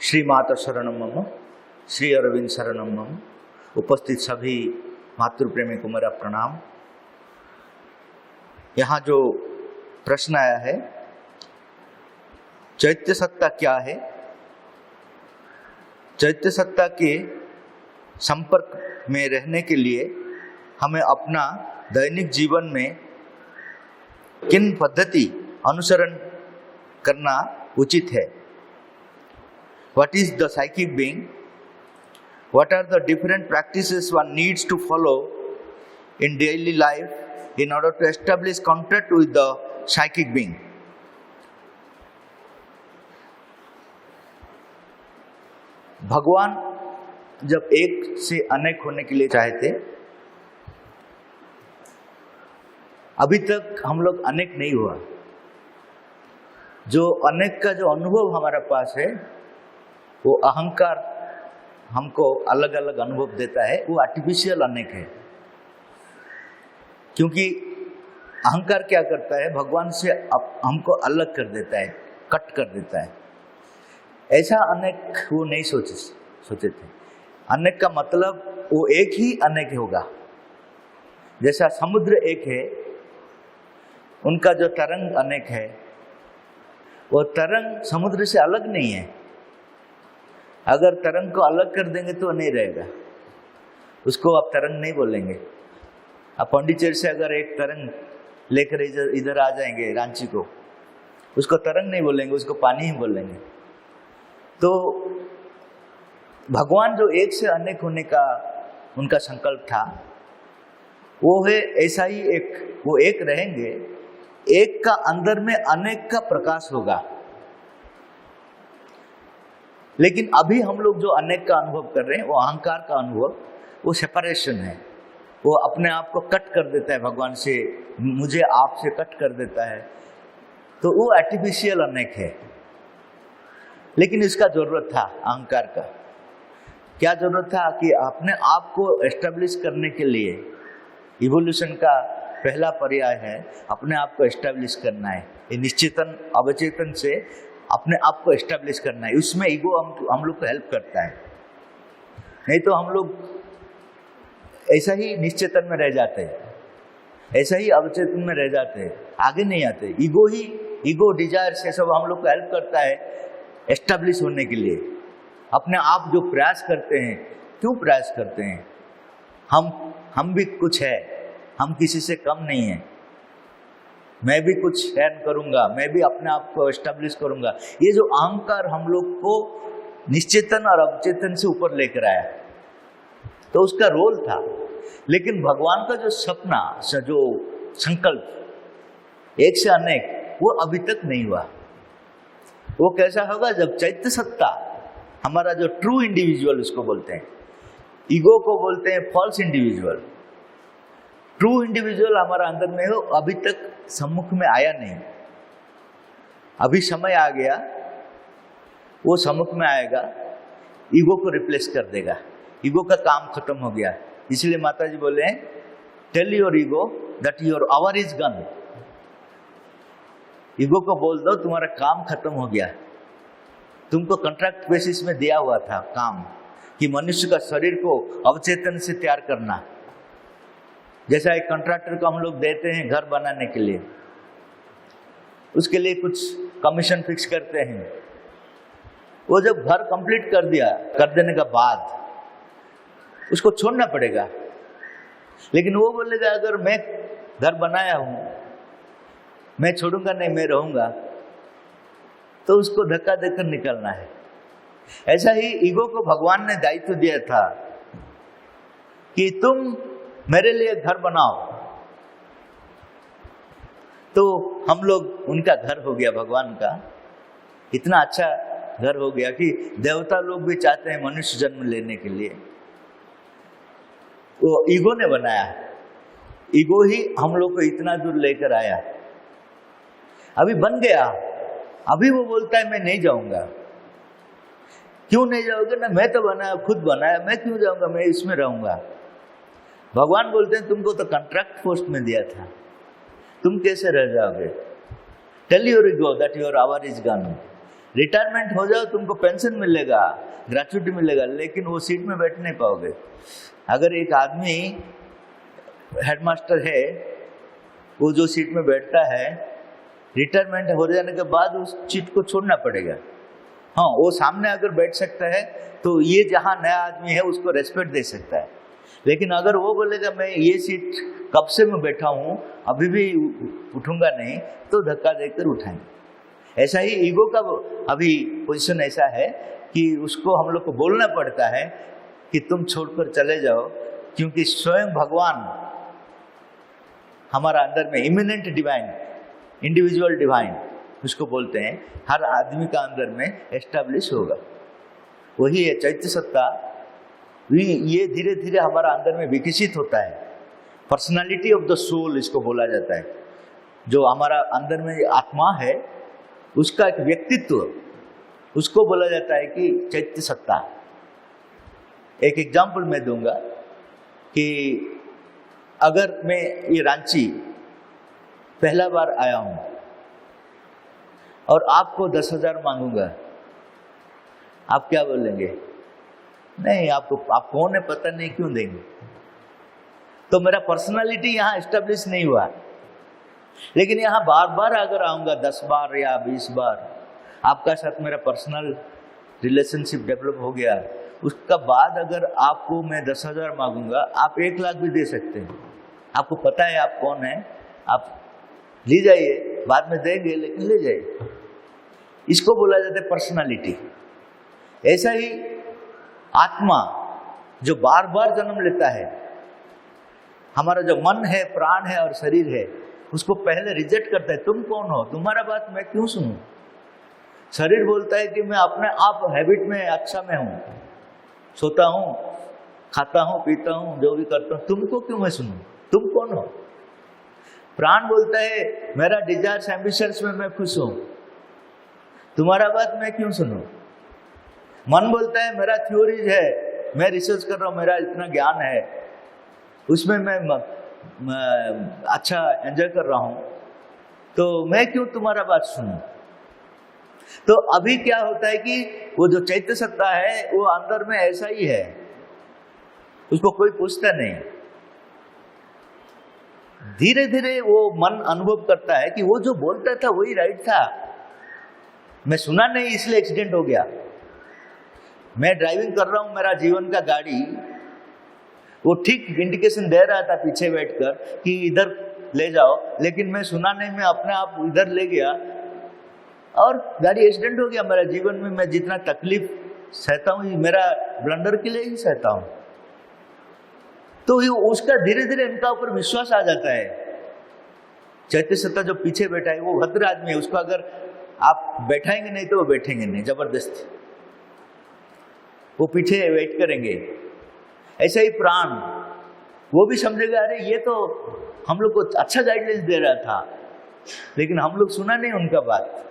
श्री माता शरणम मम, श्री अरविंद शरणम मम। उपस्थित सभी मातृप्रेमी को मेरा प्रणाम। यहाँ जो प्रश्न आया है, चैत्य सत्ता क्या है? चैत्य सत्ता के संपर्क में रहने के लिए हमें अपना दैनिक जीवन में किन पद्धति अनुसरण करना उचित है? What is the psychic being? What are the different practices one needs to follow in daily life in order to establish contact with the psychic being? भगवान जब एक से अनेक होने के लिए चाहे थे, अभी तक हम लोग अनेक नहीं हुआ। जो अनेक का जो अनुभव हमारे पास है, वो अहंकार हमको अलग अलग अनुभव देता है, वो आर्टिफिशियल अनेक है। क्योंकि अहंकार क्या करता है, भगवान से हमको अलग कर देता है, कट कर देता है। ऐसा अनेक वो नहीं सोचे थे। अनेक का मतलब वो एक ही अनेक होगा। जैसा समुद्र एक है, उनका जो तरंग अनेक है, वो तरंग समुद्र से अलग नहीं है। अगर तरंग को अलग कर देंगे तो नहीं रहेगा, उसको आप तरंग नहीं बोलेंगे। आप पांडिचेरी से अगर एक तरंग लेकर इधर आ जाएंगे रांची को, उसको तरंग नहीं बोलेंगे, उसको पानी ही बोलेंगे। तो भगवान जो एक से अनेक होने का उनका संकल्प था, वो है ऐसा ही एक, वो एक रहेंगे। एक का अंदर में अनेक का प्रकाश होगा। लेकिन अभी हम लोग जो अनेक का अनुभव कर रहे हैं, वो अहंकार का अनुभव, वो सेपरेशन है। वो अपने आप को कट कर देता है भगवान से, मुझे आपसे कट कर देता है। तो वो आर्टिफिशियल अनेक है। लेकिन इसका जरूरत था अहंकार का। क्या जरूरत था? कि अपने आप को एस्टेब्लिश करने के लिए इवोल्यूशन का पहला पर्याय है अपने आप को एस्टेब्लिश करना है। ये निश्चेतन अवचेतन से अपने आप को एस्टेब्लिश करना है। उसमें ईगो हम लोग को हेल्प करता है। नहीं तो हम लोग ऐसा ही निश्चेतन में रह जाते हैं, ऐसा ही अवचेतन में रह जाते हैं, आगे नहीं आते। ईगो डिजायर से सब हम लोग को हेल्प करता है एस्टेब्लिश होने के लिए। अपने आप जो प्रयास करते हैं, क्यों प्रयास करते हैं? हम भी कुछ है, हम किसी से कम नहीं है। मैं भी कुछ अर्न करूंगा, मैं भी अपने आप को एस्टेब्लिश करूंगा। ये जो अहंकार हम लोग को निश्चेतन और अवचेतन से ऊपर लेकर आया, तो उसका रोल था। लेकिन भगवान का जो सपना, जो संकल्प एक से अनेक, वो अभी तक नहीं हुआ। वो कैसा होगा? जब चैत्य सत्ता, हमारा जो ट्रू इंडिविजुअल उसको बोलते हैं, ईगो को बोलते हैं फॉल्स इंडिविजुअल। ट्रू इंडिविजुअल हमारा अंदर में हो, अभी तक सम्मुख में आया नहीं। अभी समय आ गया, वो सम्मुख में आएगा, ईगो को रिप्लेस कर देगा। ईगो का काम खत्म हो गया। इसलिए माता जी बोले हैं, tell your ego that your hour is gone. Ego को बोल दो तुम्हारा काम खत्म हो गया। तुमको कॉन्ट्रैक्ट बेसिस में दिया हुआ था काम, कि मनुष्य का शरीर को अवचेतन से तैयार करना। जैसा एक कॉन्ट्रैक्टर को हम लोग देते हैं घर बनाने के लिए, उसके लिए कुछ कमीशन फिक्स करते हैं। वो जब घर कंप्लीट कर देने का बाद उसको छोड़ना पड़ेगा। लेकिन वो बोलेगा अगर मैं घर बनाया हूं, मैं छोड़ूंगा नहीं, मैं रहूंगा, तो उसको धक्का देकर निकलना है। ऐसा ही ईगो को भगवान ने दायित्व दिया था कि तुम मेरे लिए घर बनाओ। तो हम लोग, उनका घर हो गया, भगवान का इतना अच्छा घर हो गया कि देवता लोग भी चाहते हैं मनुष्य जन्म लेने के लिए। वो ईगो ने बनाया, ईगो ही हम लोग को इतना दूर लेकर आया। अभी बन गया, अभी वो बोलता है मैं नहीं जाऊंगा। क्यों नहीं जाओगे? ना मैं तो बनाया, खुद बनाया, मैं क्यों जाऊंगा, मैं इसमें रहूंगा। भगवान बोलते हैं तुमको तो कॉन्ट्रैक्ट पोस्ट में दिया था, तुम कैसे रह जाओगे? Tell your ego that your hour is gone. Retirement हो जाओ तुमको पेंशन मिलेगा, ग्रेच्युटी मिलेगा, लेकिन वो सीट में बैठ नहीं पाओगे। अगर एक आदमी हेडमास्टर है, वो जो सीट में बैठता है, रिटायरमेंट हो जाने के बाद उस सीट को छोड़ना पड़ेगा। हाँ, वो सामने अगर बैठ सकता है तो ये जहाँ नया आदमी है उसको रेस्पेक्ट दे सकता है, लेकिन अगर वो बोलेगा मैं ये सीट कब से मैं बैठा हूँ, अभी भी उठूंगा नहीं, तो धक्का देकर उठाएंगे। ऐसा ही ईगो का अभी पोजीशन ऐसा है कि उसको हम लोग को बोलना पड़ता है कि तुम छोड़कर चले जाओ, क्योंकि स्वयं भगवान हमारा अंदर में इमिनेंट डिवाइन, इंडिविजुअल डिवाइन उसको बोलते हैं, हर आदमी का अंदर में एस्टैब्लिश होगा। वही है चैत्य सत्ता। ये धीरे धीरे हमारा अंदर में विकसित होता है। पर्सनालिटी ऑफ द सोल इसको बोला जाता है। जो हमारा अंदर में आत्मा है उसका एक व्यक्तित्व, उसको बोला जाता है कि चैत्य सत्ता। एक एग्जाम्पल मैं दूंगा कि अगर मैं ये रांची पहला बार आया हूं और आपको 10,000 मांगूंगा, आप क्या बोलेंगे? नहीं, आप कौन है पता नहीं, क्यों देंगे? तो मेरा पर्सनालिटी यहाँ एस्टेब्लिश नहीं हुआ। लेकिन यहाँ बार बार अगर आऊंगा 10 बार या 20 बार, आपका साथ मेरा पर्सनल रिलेशनशिप डेवलप हो गया, उसका बाद अगर आपको मैं 10,000 मांगूंगा, आप 1 लाख भी दे सकते हैं। आपको पता है आप कौन है, आप ले जाइए, बाद में देंगे लेकिन ले जाइए। इसको बोला जाता है पर्सनालिटी। ऐसा ही आत्मा जो बार बार जन्म लेता है, हमारा जो मन है, प्राण है और शरीर है, उसको पहले रिजेक्ट करता है। तुम कौन हो, तुम्हारा बात मैं क्यों सुनूं? शरीर बोलता है कि मैं अपने आप हैबिट में अच्छा में हूं, सोता हूं, खाता हूं, पीता हूं, जो भी करता हूं, तुमको क्यों मैं सुनूं? तुम कौन हो? प्राण बोलता है मेरा डिजायर्स एम्बिशंस में मैं खुश हूं, तुम्हारा बात मैं क्यों सुनूं? मन बोलता है मेरा थ्योरीज है, मैं रिसर्च कर रहा हूं, मेरा इतना ज्ञान है, उसमें मैं अच्छा एंजॉय कर रहा हूं, तो मैं क्यों तुम्हारा बात सुनूं? तो अभी क्या होता है कि वो जो चैत्य सत्ता है वो अंदर में ऐसा ही है, उसको कोई पूछता नहीं। धीरे धीरे वो मन अनुभव करता है कि वो जो बोलता था वही राइट था, मैं सुना नहीं इसलिए एक्सीडेंट हो गया। मैं ड्राइविंग कर रहा हूं मेरा जीवन का गाड़ी, वो ठीक इंडिकेशन दे रहा था पीछे बैठकर कि इधर ले जाओ, लेकिन मैं सुना नहीं, मैं अपने आप इधर ले गया और गाड़ी एक्सीडेंट हो गया। मेरा जीवन में मैं जितना तकलीफ सहता हूँ मेरा ब्लंडर के लिए ही सहता हूँ। तो उसका धीरे धीरे इनका ऊपर विश्वास आ जाता है। चैत्य सत्ता जो पीछे बैठा है वो भद्र आदमी है, उसको अगर आप बैठाएंगे नहीं तो वो बैठेंगे नहीं, जबरदस्ती वो पीछे वेट करेंगे। ऐसे ही प्राण, वो भी समझेगा अरे ये तो हम लोग को अच्छा गाइडलाइंस दे रहा था, लेकिन हम लोग सुना नहीं उनका बात,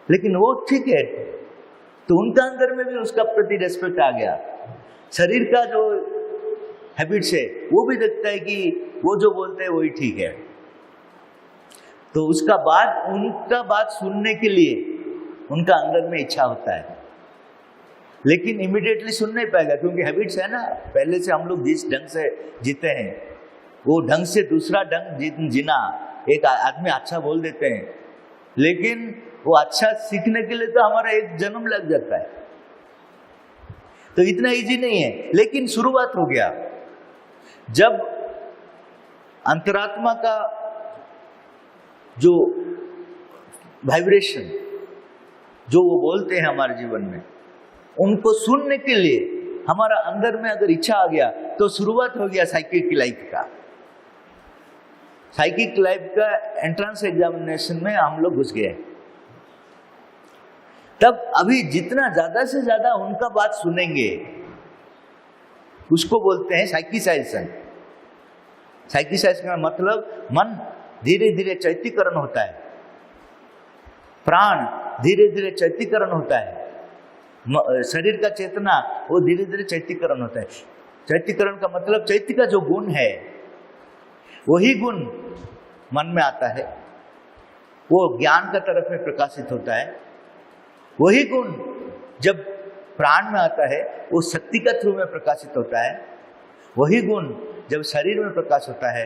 लेकिन वो ठीक है, तो उनका अंदर में भी उसका प्रति रेस्पेक्ट आ गया। शरीर का जो हैबिट्स है वो भी देखता है कि वो जो बोलते हैं वही ठीक है, तो उसका बाद उनका बात सुनने के लिए उनका अंदर में इच्छा होता है, लेकिन इमीडिएटली सुन नहीं पाएगा, क्योंकि हैबिट्स है ना, पहले से हम लोग जिस ढंग से जीते हैं वो ढंग से दूसरा ढंग जीना। एक आदमी अच्छा बोल देते हैं, लेकिन वो अच्छा सीखने के लिए तो हमारा एक जन्म लग जाता है, तो इतना इजी नहीं है। लेकिन शुरुआत हो गया जब अंतरात्मा का जो वाइब्रेशन जो वो बोलते हैं हमारे जीवन में, उनको सुनने के लिए हमारा अंदर में अगर इच्छा आ गया तो शुरुआत हो गया साइकिक लाइफ का। साइकिक लाइफ का एंट्रेंस एग्जामिनेशन में हम लोग घुस गए। तब अभी जितना ज्यादा से ज्यादा उनका बात सुनेंगे उसको बोलते हैं साइकिसाइजेशन। साइकिसाइजेशन का मतलब मन धीरे धीरे चैत्यकरण होता है, प्राण धीरे धीरे चैत्यकरण होता है, शरीर का चेतना वो धीरे धीरे चैत्यकरण होता है। चैत्यकरण का मतलब चैत्य का जो गुण है वही गुण मन में आता है, वो ज्ञान का तरफ में प्रकाशित होता है। वही गुण जब प्राण में आता है वो शक्ति का थ्रू में प्रकाशित होता है। वही गुण जब शरीर में प्रकाश होता है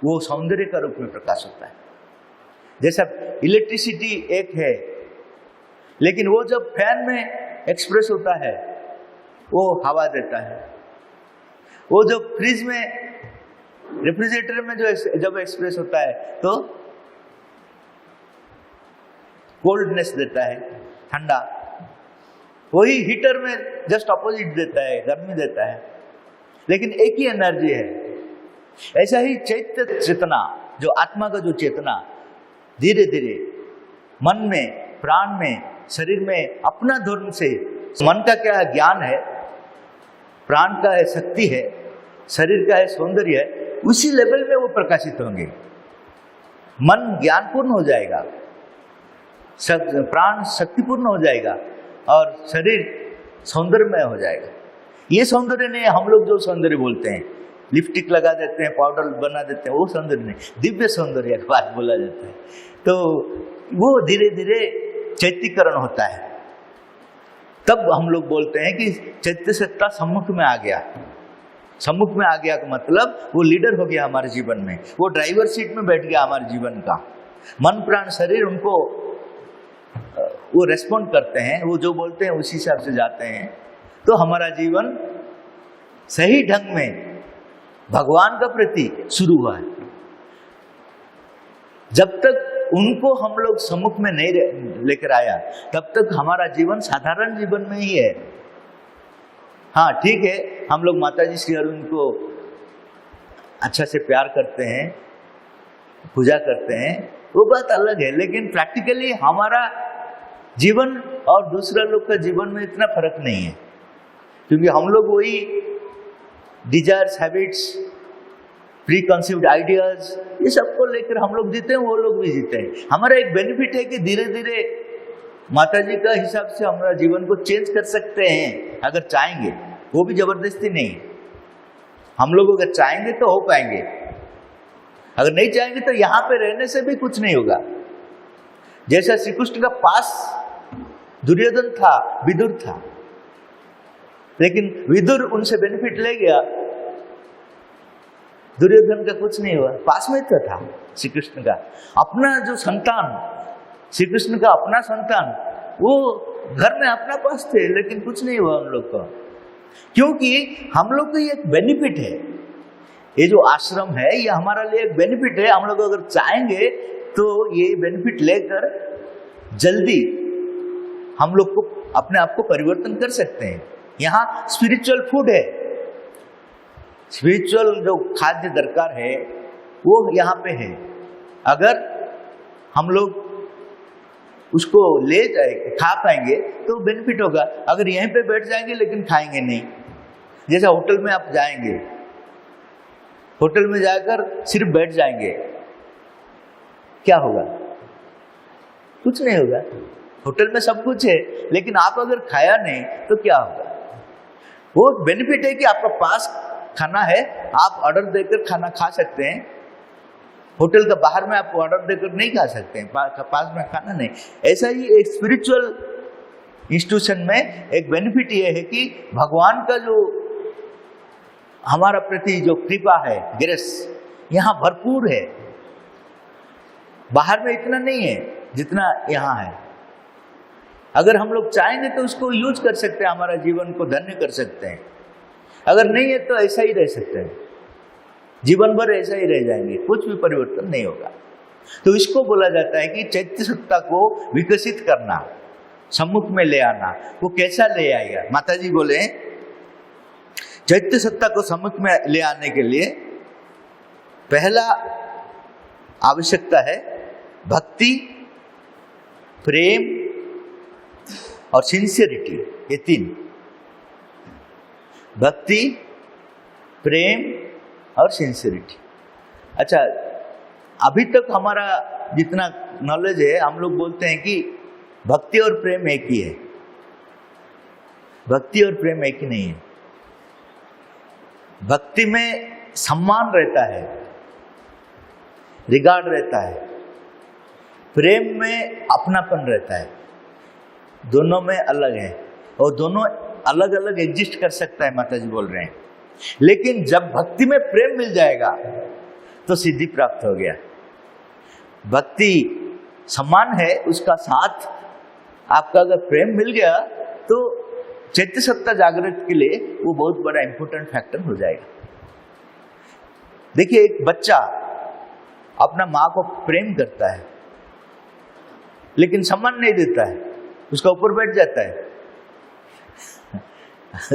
वो सौंदर्य का रूप में प्रकाश होता है। जैसा इलेक्ट्रिसिटी एक है, लेकिन वो जब फैन में एक्सप्रेस होता है वो हवा देता है। वो जो फ्रिज में, रेफ्रिजरेटर में जो जब एक्सप्रेस होता है तो कोल्डनेस देता है, ठंडा। वही हीटर में जस्ट अपोजिट देता है, गर्मी देता है, लेकिन एक ही एनर्जी है। ऐसा ही चैत्य चेतना, जो आत्मा का जो चेतना धीरे धीरे मन में, प्राण में, शरीर में अपना धर्म से, मन का क्या है ज्ञान है, प्राण का है शक्ति है, शरीर का है सौंदर्य है, उसी लेवल में वो प्रकाशित होंगे। मन ज्ञानपूर्ण हो जाएगा, प्राण शक्तिपूर्ण हो जाएगा और शरीर सौंदर्यमय हो जाएगा। ये सौंदर्य नहीं, हम लोग जो सौंदर्य बोलते हैं, लिपस्टिक लगा देते हैं, पाउडर बना देते हैं, वो सौंदर्य नहीं, दिव्य सौंदर्य की बात बोला जाता है। तो वो धीरे धीरे चैत्यकरण होता है। तब हम लोग बोलते हैं कि चैत्य सत्ता सम्मुख में आ गया। सम्मुख में आ गया का मतलब वो लीडर हो गया हमारे जीवन में, वो ड्राइवर सीट में बैठ गया हमारे जीवन का। मन प्राण शरीर उनको वो रेस्पॉन्ड करते हैं, वो जो बोलते हैं उसी हिसाब से जाते हैं। तो हमारा जीवन सही ढंग में भगवान का प्रति शुरू हुआ है। जब तक उनको हम लोग सम्मुख में नहीं लेकर आया तब तक हमारा जीवन साधारण जीवन में ही है। हाँ ठीक है, हम लोग माता जी श्री अरविंद को अच्छा से प्यार करते हैं, पूजा करते हैं, वो बात अलग है, लेकिन प्रैक्टिकली हमारा जीवन और दूसरा लोग का जीवन में इतना फर्क नहीं है, क्योंकि हम लोग वही desires, habits, pre conceived ideas, ये सबको लेकर हम लोग जीते हैं, वो लोग भी जीते हैं। हमारा एक बेनिफिट है कि धीरे धीरे माता जी का हिसाब से हमारा जीवन को चेंज कर सकते हैं अगर चाहेंगे, वो भी जबरदस्ती नहीं। हम लोग अगर चाहेंगे तो हो पाएंगे, अगर नहीं चाहेंगे तो यहाँ पे रहने से भी कुछ नहीं होगा। जैसा श्री कृष्ण का पास दुर्योधन था, विदुर था, लेकिन विदुर उनसे बेनिफिट ले गया, दुर्योधन का कुछ नहीं हुआ, पास में तो था श्री कृष्ण का अपना जो संतान, श्री कृष्ण का अपना संतान, वो घर में अपना पास थे, लेकिन कुछ नहीं हुआ उन लोग को, क्योंकि हम लोग को ये एक बेनिफिट है। ये जो आश्रम है ये हमारा लिए एक बेनिफिट है। हम लोग अगर चाहेंगे तो ये बेनिफिट लेकर जल्दी हम लोग को अपने आप को परिवर्तन कर सकते हैं। यहाँ स्पिरिचुअल फूड है, स्पिरिचुअल जो खाद्य दरकार है वो यहाँ पे है। अगर हम लोग उसको ले जाए, खा पाएंगे तो बेनिफिट होगा। अगर यहीं पे बैठ जाएंगे लेकिन खाएंगे नहीं, जैसे होटल में आप जाएंगे, होटल में जाकर सिर्फ बैठ जाएंगे, क्या होगा? कुछ नहीं होगा। होटल में सब कुछ है, लेकिन आप अगर खाया नहीं तो क्या होगा? वो बेनिफिट है कि आपका पास खाना है, आप ऑर्डर देकर खाना खा सकते हैं। होटल का बाहर में आप ऑर्डर देकर नहीं खा सकते हैं, पास में खाना नहीं। ऐसा ही एक स्पिरिचुअल इंस्टीट्यूशन में एक बेनिफिट ये है कि भगवान का जो हमारा प्रति जो कृपा है, ग्रेस, यहाँ भरपूर है। बाहर में इतना नहीं है जितना यहाँ है। अगर हम लोग चाहेंगे तो उसको यूज कर सकते हैं, हमारा जीवन को धन्य कर सकते हैं। अगर नहीं है तो ऐसा ही रह सकते हैं, जीवन भर ऐसा ही रह जाएंगे, कुछ भी परिवर्तन नहीं होगा। तो इसको बोला जाता है कि चैत्य सत्ता को विकसित करना, सम्मुख में ले आना। वो कैसा ले आएगा? माता जी बोले चैत्य सत्ता को सम्मुख में ले आने के लिए पहला आवश्यकता है भक्ति, प्रेम और सिंसियरिटी। ये तीन, भक्ति, प्रेम और सिंसियरिटी। अच्छा, अभी तक हमारा जितना नॉलेज है, हम लोग बोलते हैं कि भक्ति और प्रेम एक ही है। भक्ति और प्रेम एक ही नहीं है। भक्ति में सम्मान रहता है, रिगार्ड रहता है, प्रेम में अपनापन रहता है, दोनों में अलग है और दोनों अलग अलग एग्जिस्ट कर सकता है, माता जी बोल रहे हैं। लेकिन जब भक्ति में प्रेम मिल जाएगा तो सिद्धि प्राप्त हो गया। भक्ति समान है, उसका साथ आपका अगर प्रेम मिल गया तो चैत्य सत्ता जागृत के लिए वो बहुत बड़ा इंपॉर्टेंट फैक्टर हो जाएगा। देखिए, एक बच्चा अपना माँ को प्रेम करता है लेकिन सम्मान नहीं देता है, उसका ऊपर बैठ जाता है।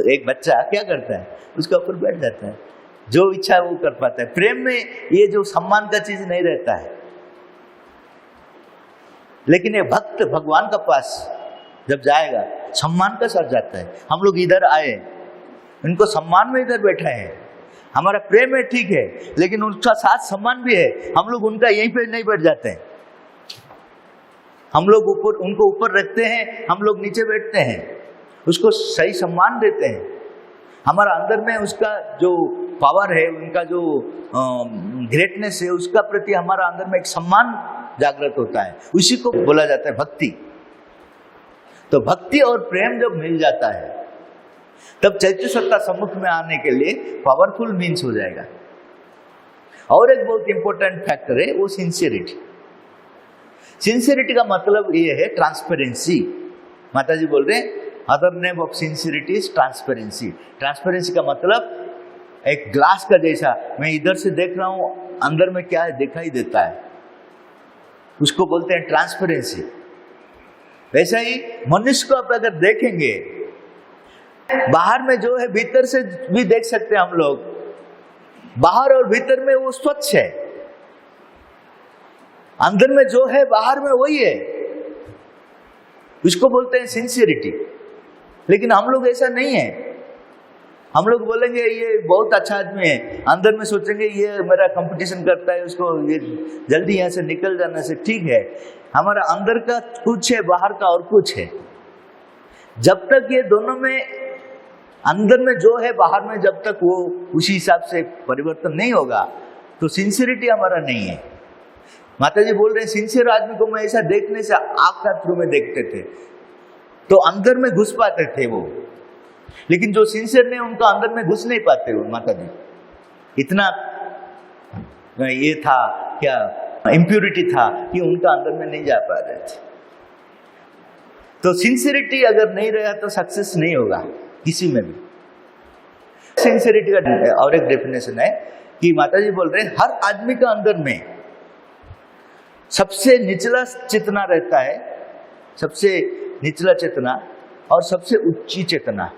एक बच्चा क्या करता है, उसका ऊपर बैठ जाता है, जो इच्छा है वो कर पाता है। प्रेम में ये जो सम्मान का चीज नहीं रहता है। लेकिन ये भक्त भगवान का पास जब जाएगा सम्मान का साथ जाता है। हम लोग इधर आए, इनको सम्मान में इधर बैठा है, हमारा प्रेम है ठीक है, लेकिन उनका साथ सम्मान भी है। हम लोग उनका यहीं पे नहीं बैठ जाते हैं, हम लोग ऊपर, उनको ऊपर रखते हैं, हम लोग नीचे बैठते हैं, उसको सही सम्मान देते हैं। हमारा अंदर में उसका जो पावर है, उनका जो ग्रेटनेस है, उसका प्रति हमारा अंदर में एक सम्मान जागृत होता है। उसी को बोला जाता है भक्ति। तो भक्ति और प्रेम जब मिल जाता है तब चैत्य सत्ता सम्मुख में आने के लिए पावरफुल मीन्स हो जाएगा। और एक बहुत इंपॉर्टेंट फैक्टर है वो सिंसियरिटी। सिंसियरिटी का मतलब ये है ट्रांसपेरेंसी। माता जी बोल रहे हैं other name of sincerity is transparency. Transparency का मतलब एक ग्लास का जैसा, मैं इधर से देख रहा हूं, अंदर में क्या है दिखाई देता है, उसको बोलते हैं ट्रांसपेरेंसी। वैसा ही मनुष्य को आप अगर देखेंगे, बाहर में जो है भीतर से भी देख सकते हैं हम लोग, बाहर और भीतर में वो स्वच्छ है, अंदर में जो है बाहर में वही है, उसको बोलते हैं सिंसियरिटी। लेकिन हम लोग ऐसा नहीं है। हम लोग बोलेंगे ये बहुत अच्छा आदमी है, अंदर में सोचेंगे ये मेरा कंपटीशन करता है, उसको ये जल्दी यहाँ से निकल जाने से ठीक है। हमारा अंदर का कुछ है, बाहर का और कुछ है। जब तक ये दोनों में, अंदर में जो है बाहर में, जब तक वो उसी हिसाब से परिवर्तन नहीं होगा तो सिंसियरिटी हमारा नहीं है। माता जी बोल रहे हैं सिंसियर आदमी को मैं ऐसा देखने से आँख का थ्रू में देखते थे तो अंदर में घुस पाते थे वो, लेकिन जो सिंसियर नहीं उनका अंदर में घुस नहीं पाते वो। माता जी इतना ये था क्या, इम्प्योरिटी था कि उनका अंदर में नहीं जा पा रहे थे। तो सिंसियरिटी अगर नहीं रहा तो सक्सेस नहीं होगा किसी में भी। सिंसियरिटी का और एक डेफिनेशन है कि माता जी बोल रहे हैं हर आदमी का अंदर में सबसे निचला चेतना रहता है, सबसे निचला चेतना और सबसे ऊंची चेतना,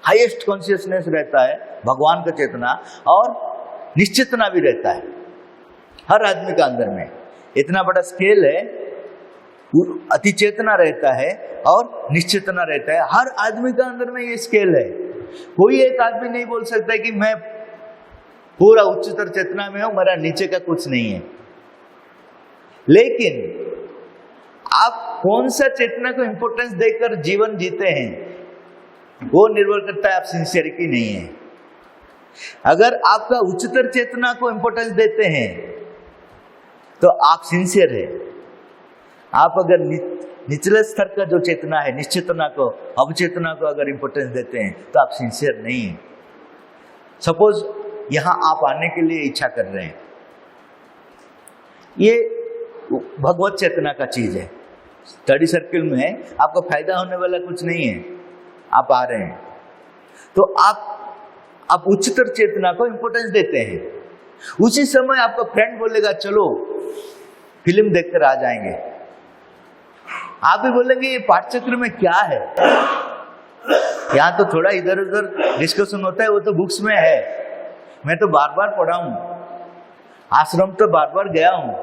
हाईएस्ट कॉन्शियसनेस रहता है भगवान का चेतना, और निश्चेतना भी रहता है हर आदमी का अंदर में। इतना बड़ा स्केल है, अति चेतना रहता है और निश्चेतना रहता है। हर आदमी का अंदर में ये स्केल है। कोई एक आदमी नहीं बोल सकता कि मैं पूरा उच्चतर चेतना में हूं, मेरा नीचे का कुछ नहीं है। लेकिन आप कौन सा चेतना को इंपॉर्टेंस देकर जीवन जीते हैं वो निर्भर करता है आप सिंसियर की नहीं है। अगर आपका उच्चतर चेतना को इंपॉर्टेंस देते हैं तो आप सिंसियर है। आप अगर निचले स्तर का जो चेतना है, निश्चेतना को, अवचेतना को अगर इंपॉर्टेंस देते हैं तो आप सिंसियर नहीं है। सपोज यहां आप आने के लिए इच्छा कर रहे हैं, ये भगवत चेतना का चीज है, स्टडी सर्किल में आपको फायदा होने वाला कुछ नहीं है, आप आ रहे हैं तो आप उच्चतर चेतना को इंपॉर्टेंस देते हैं। उसी समय आपका फ्रेंड बोलेगा चलो फिल्म देखकर आ जाएंगे, आप भी बोलेंगे ये पाठचक्र में क्या है, यहाँ तो थोड़ा इधर उधर डिस्कशन होता है, वो तो बुक्स में है, मैं तो बार बार पढ़ा हूं, आश्रम तो बार बार गया हूं,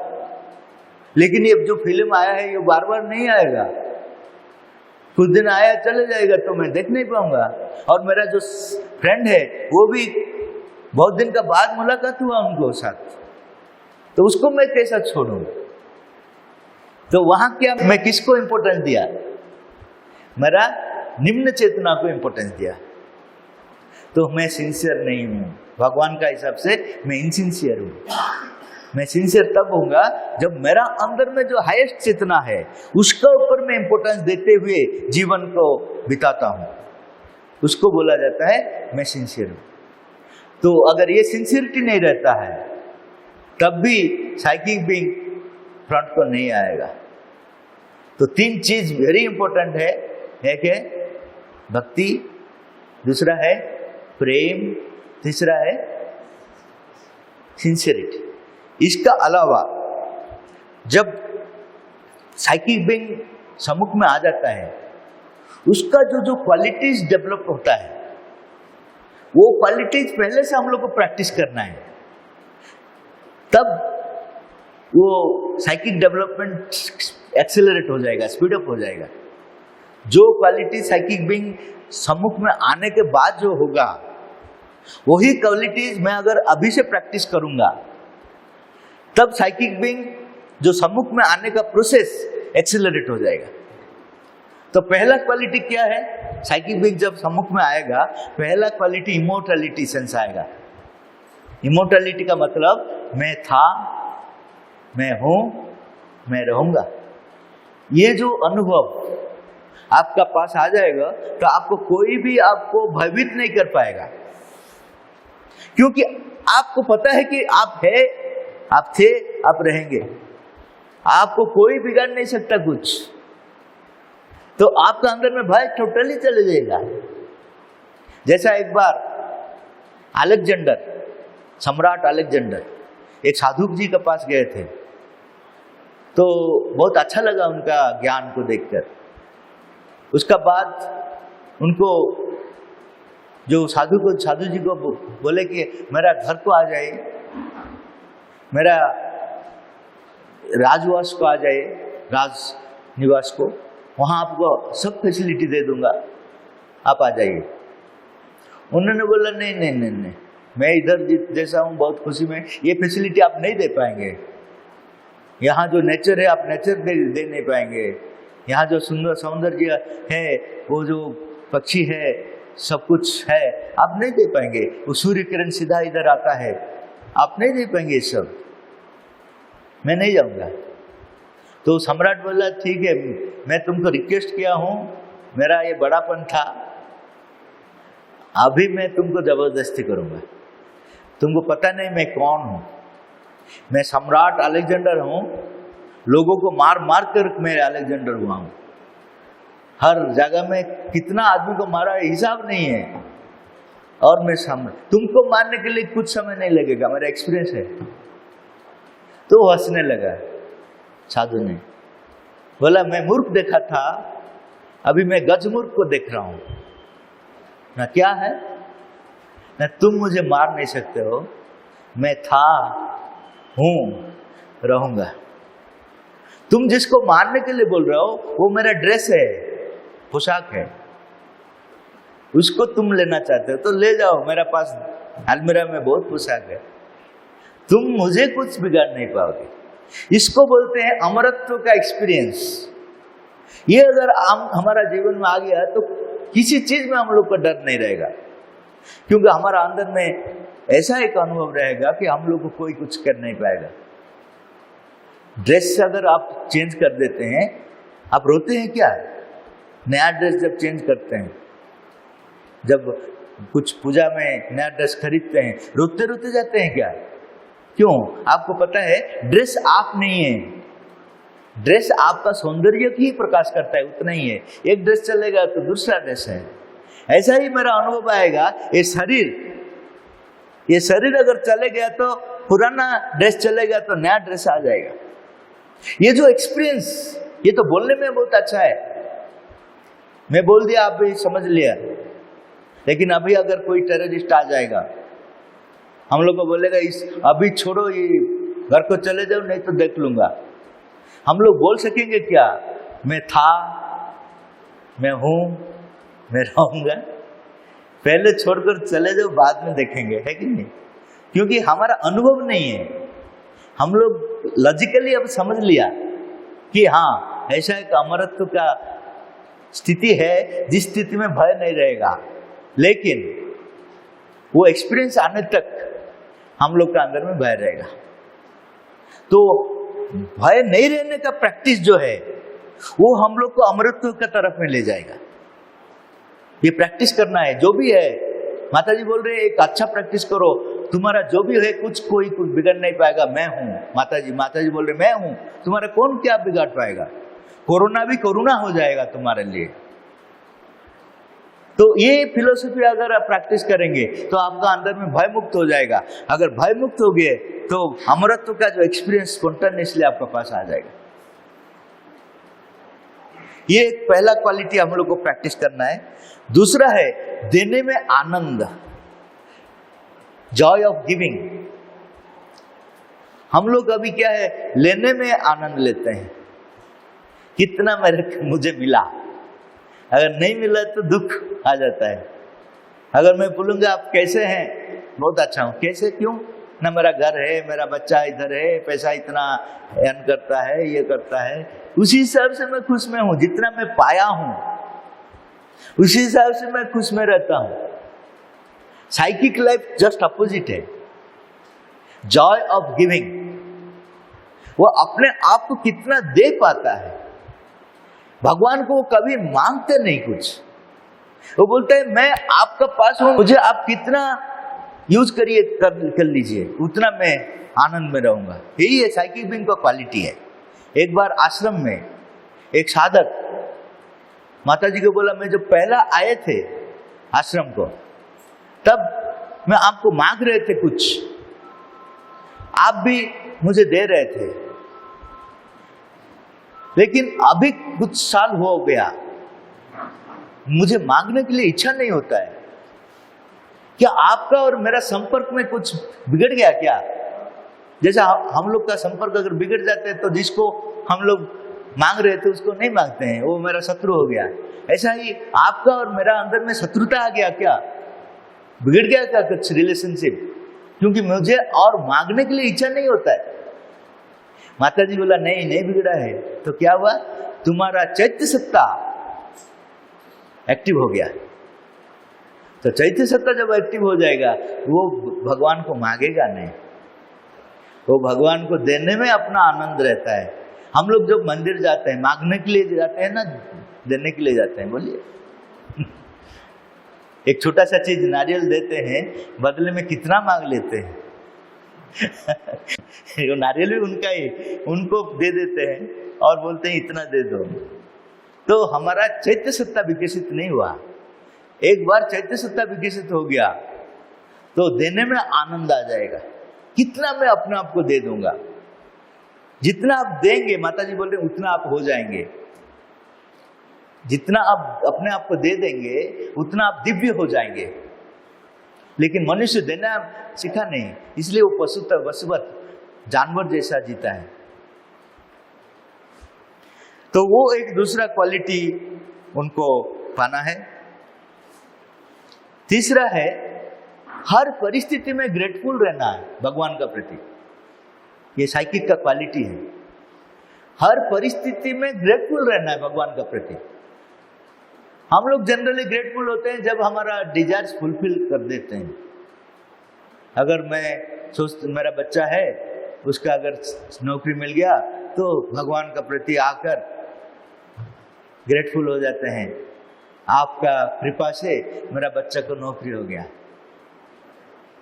लेकिन ये जो फिल्म आया है ये बार बार नहीं आएगा, कुछ दिन आया चले जाएगा तो मैं देख नहीं पाऊंगा। और मेरा जो फ्रेंड है वो भी बहुत दिन का बाद मुलाकात हुआ उनको साथ, तो उसको मैं कैसा छोड़ूं। तो वहां क्या मैं किसको इंपॉर्टेंस दिया, मेरा निम्न चेतना को इंपॉर्टेंस दिया, तो मैं सिंसियर नहीं हूं। भगवान का हिसाब से मैं इनसिंसियर हूं। मैं सिंसियर तब होऊंगा जब मेरा अंदर में जो हाईएस्ट चेतना है उसका ऊपर मैं इंपॉर्टेंस देते हुए जीवन को बिताता हूं, उसको बोला जाता है मैं सिंसियर हूं। तो अगर ये सिंसियरिटी नहीं रहता है तब भी साइकिक बीइंग फ्रंट को नहीं आएगा। तो 3 चीज वेरी इंपॉर्टेंट है, एक है भक्ति, दूसरा है प्रेम, तीसरा है सिंसियरिटी। इसका अलावा जब साइकिक बीइंग सम्मुख में आ जाता है उसका जो क्वालिटीज डेवलप होता है वो क्वालिटीज पहले से हम लोग को प्रैक्टिस करना है, तब वो साइकिक डेवलपमेंट एक्सेलरेट हो जाएगा, स्पीड अप हो जाएगा। जो क्वालिटी साइकिक बीइंग सम्मुख में आने के बाद जो होगा वही क्वालिटीज मैं अगर अभी से प्रैक्टिस करूंगा तब साइकिक बीइंग जो सम्मुख में आने का प्रोसेस एक्सेलरेट हो जाएगा। तो पहला क्वालिटी क्या है? साइकिक बीइंग जब सम्मुख में आएगा पहला क्वालिटी इमोर्टैलिटी सेंस आएगा। इमोर्टैलिटी का मतलब मैं था, मैं हूं, मैं रहूंगा। ये जो अनुभव आपका पास आ जाएगा तो आपको कोई भी आपको भयभीत नहीं कर पाएगा, क्योंकि आपको पता है कि आप है, आप थे, आप रहेंगे, आपको कोई बिगाड़ नहीं सकता कुछ। तो आपका अंदर में भय टोटली चले जाएगा। जैसा एक बार अलेक्जेंडर, सम्राट अलेक्जेंडर एक साधु जी के पास गए थे, तो बहुत अच्छा लगा उनका ज्ञान को देखकर। उसका बाद उनको जो साधु जी को बोले कि मेरा घर को आ जाए, मेरा राजवास को आ जाए, राज निवास को, वहां आपको सब फैसिलिटी दे दूंगा, आप आ जाइए। उन्होंने बोला नहीं नहीं नहीं नहीं, मैं इधर जैसा हूँ बहुत खुशी में, ये फैसिलिटी आप नहीं दे पाएंगे। यहाँ जो नेचर है आप नेचर दे नहीं पाएंगे, यहाँ जो सुंदर सौंदर्य है, वो जो पक्षी है, सब कुछ है, आप नहीं दे पाएंगे। वो सूर्य किरण सीधा इधर आता है, आप नहीं दे पाएंगे ये सब, मैं नहीं जाऊंगा। तो सम्राट बोला ठीक है, मैं तुमको रिक्वेस्ट किया हूं, मेरा ये बड़ापन था, अभी मैं तुमको जबरदस्ती करूंगा। तुमको पता नहीं मैं कौन हूं, मैं सम्राट अलेक्जेंडर हूं, लोगों को मार मार कर मैं अलेक्जेंडर हुआ हूं। हर जगह में कितना आदमी को मारा हिसाब नहीं है, और मैं तुमको मारने के लिए कुछ समय नहीं लगेगा, मेरा एक्सपीरियंस है। तो हंसने लगा साधु ने, बोला मैं मूर्ख देखा था, अभी मैं गजमूर्ख को देख रहा हूं ना। क्या है ना, तुम मुझे मार नहीं सकते हो, मैं था, हूं, रहूंगा। तुम जिसको मारने के लिए बोल रहे हो वो मेरा ड्रेस है, पोशाक है, उसको तुम लेना चाहते हो तो ले जाओ, मेरे पास अलमीरा में बहुत पोशाक है, तुम मुझे कुछ बिगाड़ नहीं पाओगे। इसको बोलते हैं अमरत्व का एक्सपीरियंस। ये अगर हमारा जीवन में आ गया तो किसी चीज में हम लोग को डर नहीं रहेगा, क्योंकि हमारा अंदर में ऐसा एक अनुभव रहेगा कि हम लोग को कोई कुछ कर नहीं पाएगा। ड्रेस अगर आप चेंज कर देते हैं, आप रोते हैं क्या? नया ड्रेस जब चेंज करते हैं, जब कुछ पूजा में नया ड्रेस खरीदते हैं, रोते रोते जाते हैं क्या? क्यों? आपको पता है ड्रेस आप नहीं है, ड्रेस आपका सौंदर्य ही प्रकाश करता है, उतना ही है। एक ड्रेस चलेगा तो दूसरा ड्रेस है। ऐसा ही मेरा अनुभव आएगा, ये शरीर अगर चले गया तो पुराना ड्रेस चलेगा तो नया ड्रेस आ जाएगा। ये जो एक्सपीरियंस, ये तो बोलने में बहुत अच्छा है, मैं बोल दिया आप भी समझ लिया, लेकिन अभी अगर कोई टेररिस्ट आ जाएगा, हम लोग को बोलेगा इस अभी छोड़ो, ये घर को चले जाओ नहीं तो देख लूंगा, हम लोग बोल सकेंगे क्या? मैं था, मैं हूं, मैं रहूंगा। पहले छोड़कर चले जाओ, बाद में देखेंगे, है कि नहीं? क्योंकि हमारा अनुभव नहीं है। हम लोग लॉजिकली अब समझ लिया कि हाँ ऐसा एक अमरत्व का स्थिति है जिस स्थिति में भय नहीं रहेगा, लेकिन वो एक्सपीरियंस आने तक हम लोग का अंदर में भय रहेगा। तो भय नहीं रहने का प्रैक्टिस जो है वो हम लोग को अमृतत्व की तरफ में ले जाएगा। ये प्रैक्टिस करना है, जो भी है। माता जी बोल रहे हैं एक अच्छा प्रैक्टिस करो, तुम्हारा जो भी है कोई कुछ बिगड़ नहीं पाएगा, मैं हूं। माता जी बोल रहे मैं हूं, तुम्हारा कौन क्या बिगाड़ पाएगा। कोरोना भी करुणा हो जाएगा तुम्हारे लिए। तो ये फिलोसफी अगर आप प्रैक्टिस करेंगे तो आपका अंदर में भय मुक्त हो जाएगा। अगर भय मुक्त हो गए तो अमरत्व का जो एक्सपीरियंस स्पॉन्टेनियसली आपके पास आ जाएगा। ये एक पहला क्वालिटी हम लोग को प्रैक्टिस करना है। दूसरा है देने में आनंद, जॉय ऑफ गिविंग। हम लोग अभी क्या है, लेने में आनंद लेते हैं, कितना मुझे मिला, अगर नहीं मिला तो दुख आ जाता है। अगर मैं बोलूंगा आप कैसे हैं, बहुत अच्छा हूं, कैसे क्यों ना, मेरा घर है, मेरा बच्चा इधर है, पैसा इतना अर्न करता है, ये करता है, उसी हिसाब से मैं खुश में हूं। जितना मैं पाया हूं उसी हिसाब से मैं खुश में रहता हूं। साइकिक लाइफ जस्ट अपोजिट है, जॉय ऑफ गिविंग। वो अपने आप को कितना दे पाता है, भगवान को वो कभी मांगते नहीं कुछ। वो बोलते हैं मैं आपका पास हूं, मुझे आप कितना यूज करिए, कर लीजिए, उतना मैं आनंद में रहूंगा। यही है साइकिक बीइंग का क्वालिटी है। एक बार आश्रम में एक साधक माता जी को बोला, मैं जब पहला आए थे आश्रम को तब मैं आपको मांग रहे थे कुछ, आप भी मुझे दे रहे थे, लेकिन अभी कुछ साल हो गया, मुझे मांगने के लिए इच्छा नहीं होता है। क्या आपका और मेरा संपर्क में कुछ बिगड़ गया क्या? जैसा हम लोग का संपर्क अगर बिगड़ जाते हैं तो जिसको हम लोग मांग रहे थे उसको नहीं मांगते हैं, वो मेरा शत्रु हो गया। ऐसा ही आपका और मेरा अंदर में शत्रुता आ गया क्या, बिगड़ गया क्या कुछ रिलेशनशिप? क्योंकि मुझे और मांगने के लिए इच्छा नहीं होता है। माता जी बोला नहीं बिगड़ा है। तो क्या हुआ, तुम्हारा चैत्य सत्ता एक्टिव हो गया। तो चैत्य सत्ता जब एक्टिव हो जाएगा वो भगवान को मांगेगा नहीं, वो भगवान को देने में अपना आनंद रहता है। हम लोग जब मंदिर जाते हैं मांगने के लिए जाते हैं ना, देने के लिए जाते हैं। बोलिए एक छोटा सा चीज नारियल देते हैं, बदले में कितना मांग लेते हैं। वो नारियल भी उनका ही, उनको दे देते हैं और बोलते हैं इतना दे दो। तो हमारा चैत्य सत्ता विकसित नहीं हुआ। एक बार चैत्य सत्ता विकसित हो गया तो देने में आनंद आ जाएगा। कितना मैं अपने आप को दे दूंगा, जितना आप देंगे, माता जी बोल रहे उतना आप हो जाएंगे। जितना आप अपने आप को दे देंगे उतना आप दिव्य हो जाएंगे। लेकिन मनुष्य देना सीखा नहीं, इसलिए वो पशुवत जानवर जैसा जीता है। तो वो एक दूसरा क्वालिटी उनको पाना है। तीसरा है हर परिस्थिति में ग्रेटफुल रहना है भगवान का प्रति। ये साइकिक का क्वालिटी है, हर परिस्थिति में ग्रेटफुल रहना है भगवान का प्रति। हम लोग जनरली ग्रेटफुल होते हैं जब हमारा डिजायर्स फुलफिल कर देते हैं। अगर मैं मेरा बच्चा है, उसका अगर नौकरी मिल गया तो भगवान का प्रति आकर ग्रेटफुल हो जाते हैं, आपका कृपा से मेरा बच्चा को नौकरी हो गया।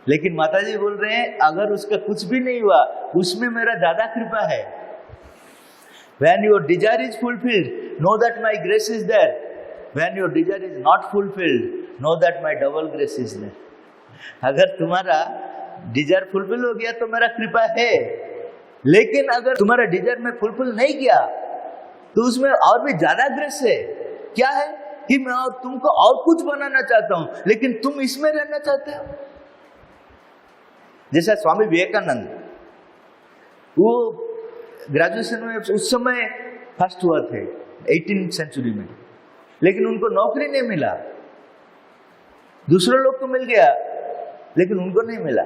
लेकिन माता जी बोल रहे हैं अगर उसका कुछ भी नहीं हुआ, उसमें मेरा ज्यादा कृपा है। When your desire is fulfilled, know that my grace is there. When your desire is not fulfilled, know that my double grace is there. अगर तुम्हारा डिजायर फुलफिल हो गया तो मेरा कृपा है, लेकिन अगर तुम्हारा डिजायर में फुलफिल नहीं किया तो उसमें और भी ज्यादा ग्रेस है। क्या है कि मैं और तुमको और कुछ बनाना चाहता हूं, लेकिन तुम इसमें रहना चाहते हो। जैसा स्वामी विवेकानंद, वो ग्रेजुएशन में उस समय फर्स्ट हुआ थे 18th सेंचुरी में, लेकिन उनको नौकरी नहीं मिला। दूसरे लोग को मिल गया लेकिन उनको नहीं मिला,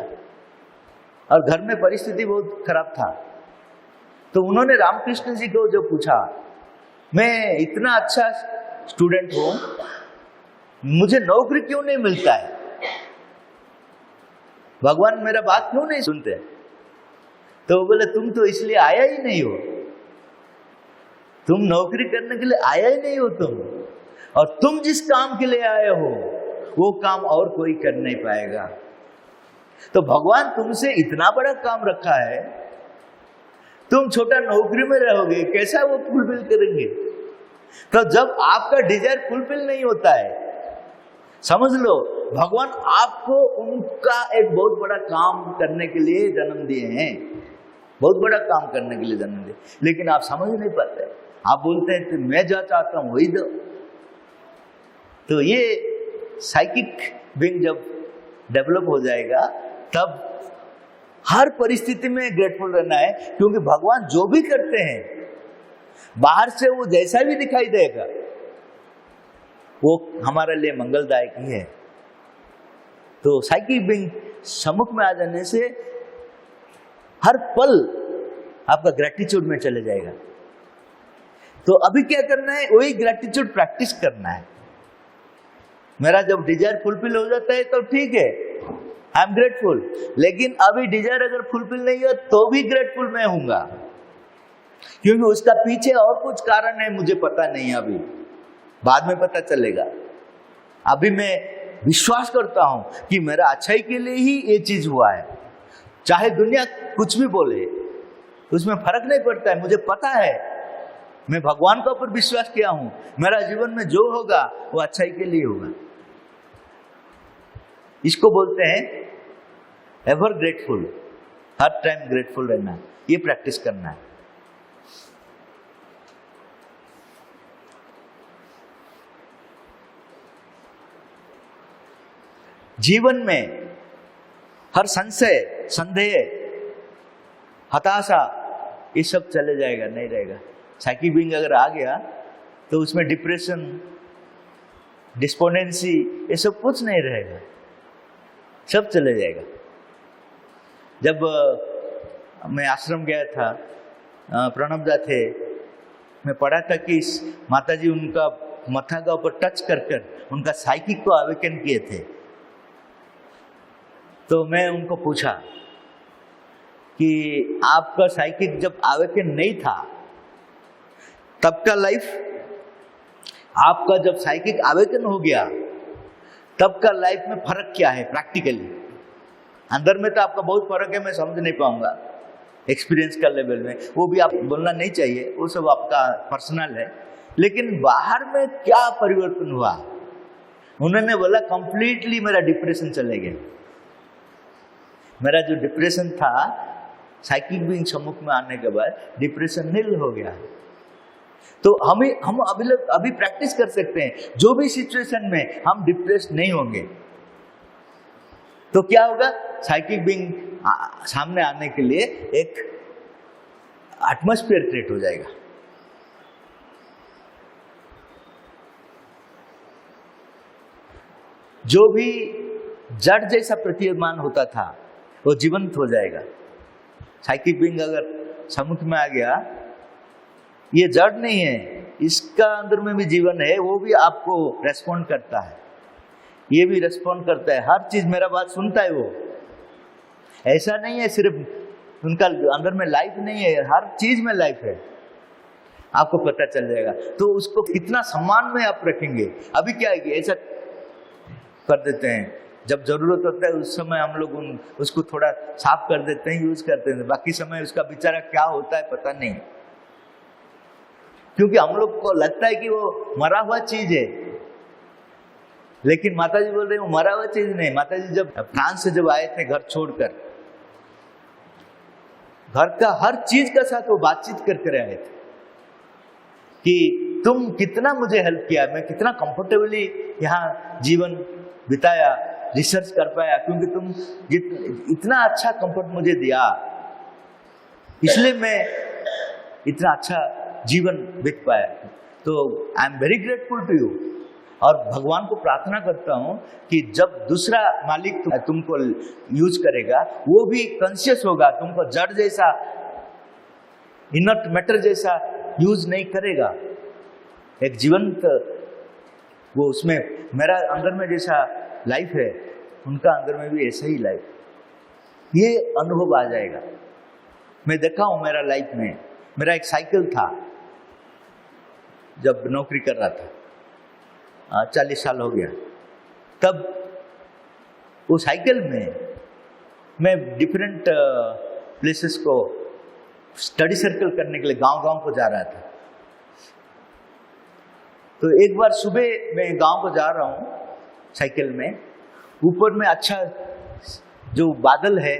और घर में परिस्थिति बहुत खराब था। तो उन्होंने रामकृष्ण जी को जो पूछा, मैं इतना अच्छा स्टूडेंट हूं, मुझे नौकरी क्यों नहीं मिलता है, भगवान मेरा बात क्यों नहीं सुनते? तो वो बोले तुम तो इसलिए आया ही नहीं हो, तुम नौकरी करने के लिए आया ही नहीं हो तुम, और तुम जिस काम के लिए आए हो वो काम और कोई कर नहीं पाएगा। तो भगवान तुमसे इतना बड़ा काम रखा है, तुम छोटा नौकरी में रहोगे, कैसा वो फुलफिल करेंगे? तो जब आपका डिजायर फुलफिल नहीं होता है, समझ लो भगवान आपको उनका एक बहुत बड़ा काम करने के लिए जन्म दिए हैं, बहुत बड़ा काम करने के लिए जन्म दिए, लेकिन आप समझ नहीं पाते। आप बोलते हैं कि मैं जो चाहता हूं वही दो। तो ये साइकिक बीइंग जब डेवलप हो जाएगा तब हर परिस्थिति में ग्रेटफुल रहना है, क्योंकि भगवान जो भी करते हैं बाहर से वो जैसा भी दिखाई देगा वो हमारे लिए मंगलदायक ही है। तो साइकिक बीइंग सम्मुख में आ जाने से हर पल आपका ग्रेटिट्यूड में चले जाएगा। तो अभी क्या करना है, वही ग्रेटिट्यूड प्रैक्टिस करना है। मेरा जब डिजायर फुलफिल हो जाता है तो ठीक है, आई एम ग्रेटफुल, लेकिन अभी डिजायर अगर फुलफिल नहीं हो तो भी ग्रेटफुल मैं हूंगा, क्योंकि उसका पीछे और कुछ कारण है, मुझे पता नहीं है, अभी बाद में पता चलेगा। अभी मैं विश्वास करता हूं कि मेरा अच्छाई के लिए ही ये चीज हुआ है, चाहे दुनिया कुछ भी बोले उसमें फर्क नहीं पड़ता है। मुझे पता है, मैं भगवान के ऊपर विश्वास किया हूं, मेरा जीवन में जो होगा वो अच्छाई के लिए होगा। इसको बोलते हैं एवर ग्रेटफुल, हर टाइम ग्रेटफुल रहना, ये प्रैक्टिस करना है। जीवन में हर संशय, संदेह, हताशा, ये सब चले जाएगा, नहीं रहेगा। साइकिक बीइंग अगर आ गया तो उसमें डिप्रेशन, डिस्पोनेंसी, ये सब कुछ नहीं रहेगा, सब चले जाएगा। जब मैं आश्रम गया था, प्रणबदा थे, मैं पढ़ा था कि माताजी उनका मथा का ऊपर टच कर उनका साइकिक को अवेकन किए थे। तो मैं उनको पूछा कि आपका साइकिक जब अवेकन नहीं था तब का लाइफ, आपका जब साइकिक अवेकन हो गया तब का लाइफ में फर्क क्या है प्रैक्टिकली? अंदर में तो आपका बहुत फर्क है, मैं समझ नहीं पाऊंगा एक्सपीरियंस का लेवल में, वो भी आप बोलना नहीं चाहिए, वो सब आपका पर्सनल है, लेकिन बाहर में क्या परिवर्तन हुआ? उन्होंने बोला कंप्लीटली मेरा डिप्रेशन चले गया। मेरा जो डिप्रेशन था साइकिक बीइंग सम्मुख में आने के बाद डिप्रेशन नील हो गया। तो हम अभी प्रैक्टिस कर सकते हैं, जो भी सिचुएशन में हम डिप्रेस नहीं होंगे तो क्या होगा, साइकिक बीइंग सामने आने के लिए एक एटमॉस्फेयर क्रिएट हो जाएगा। जो भी जड़ जैसा प्रतीयमान होता था वो जीवंत हो जाएगा। साइकिक बीइंग अगर सम्मुख में आ गया, ये जड़ नहीं है, इसका अंदर में भी जीवन है, वो भी आपको रेस्पॉन्ड करता है, ये भी रेस्पॉन्ड करता है, हर चीज मेरा बात सुनता है। वो ऐसा नहीं है सिर्फ उनका अंदर में लाइफ नहीं है, हर चीज में लाइफ है, आपको पता चल जाएगा। तो उसको कितना सम्मान में आप रखेंगे। अभी क्या है कि ऐसा कर देते हैं, जब जरूरत होता है उस समय हम लोग उसको थोड़ा साफ कर देते हैं, यूज करते हैं, बाकी समय उसका बेचारा क्या होता है पता नहीं, क्योंकि हम लोग को लगता है कि वो मरा हुआ चीज है। लेकिन माताजी बोल रहे हैं वो मरा हुआ चीज नहीं। माताजी जब फ्रांस से जब आए थे घर छोड़कर, घर का हर चीज के साथ वो बातचीत करके आए थे कि तुम कितना मुझे हेल्प किया, मैं कितना कंफर्टेबली यहाँ जीवन बिताया, रिसर्च कर पाया, क्योंकि तुम इतना अच्छा कंफर्ट मुझे दिया, इसलिए मैं इतना अच्छा जीवन बीत पाया। तो I am very grateful to you. और भगवान को प्रार्थना करता हूं कि जब दूसरा मालिक तुमको यूज करेगा वो भी कॉन्शियस होगा, तुमको जड़ जैसा, इनर्ट मैटर जैसा यूज नहीं करेगा, एक जीवंत, वो उसमें मेरा अंदर में जैसा लाइफ है उनका अंदर में भी ऐसा ही लाइफ, ये अनुभव आ जाएगा। मैं देखा हूं मेरा लाइफ में। मेरा एक साइकिल था जब नौकरी कर रहा था, 40 साल हो गया। तब वो साइकिल में मैं डिफरेंट प्लेसेस को स्टडी सर्कल करने के लिए गांव-गांव को जा रहा था। तो एक बार सुबह मैं गांव को जा रहा हूँ साइकिल में, ऊपर में अच्छा जो बादल है,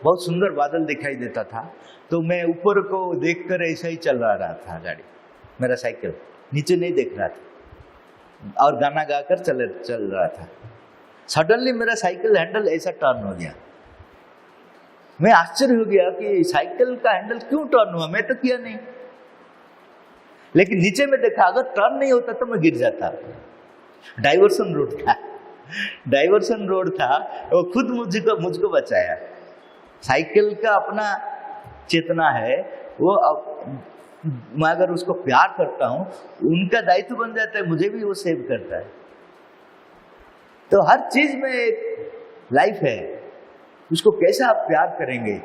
बहुत सुंदर बादल दिखाई देता था। तो मैं ऊपर को देखकर ऐसा ही चल रहा था गाड़ी, मेरा साइकिल नीचे नहीं देख रहा था और गाना गाकर चल रहा था। सडनली मेरा साइकिल हैंडल ऐसा टर्न हो गया। मैं आश्चर्य हो गया कि साइकिल का हैंडल क्यों टर्न हुआ, मैं तो किया नहीं। लेकिन नीचे में देखा, अगर टर्न नहीं होता तो मैं गिर जाता। डाइवर्सन रोड था, डाइवर्सन रोड था, वो खुद मुझको बचाया। साइकिल का अपना चेतना है, वो मैं अगर उसको प्यार करता हूं, उनका दायित्व बन जाता है, मुझे भी वो सेव करता है। तो हर चीज में एक लाइफ है, उसको कैसे आप प्यार करेंगे,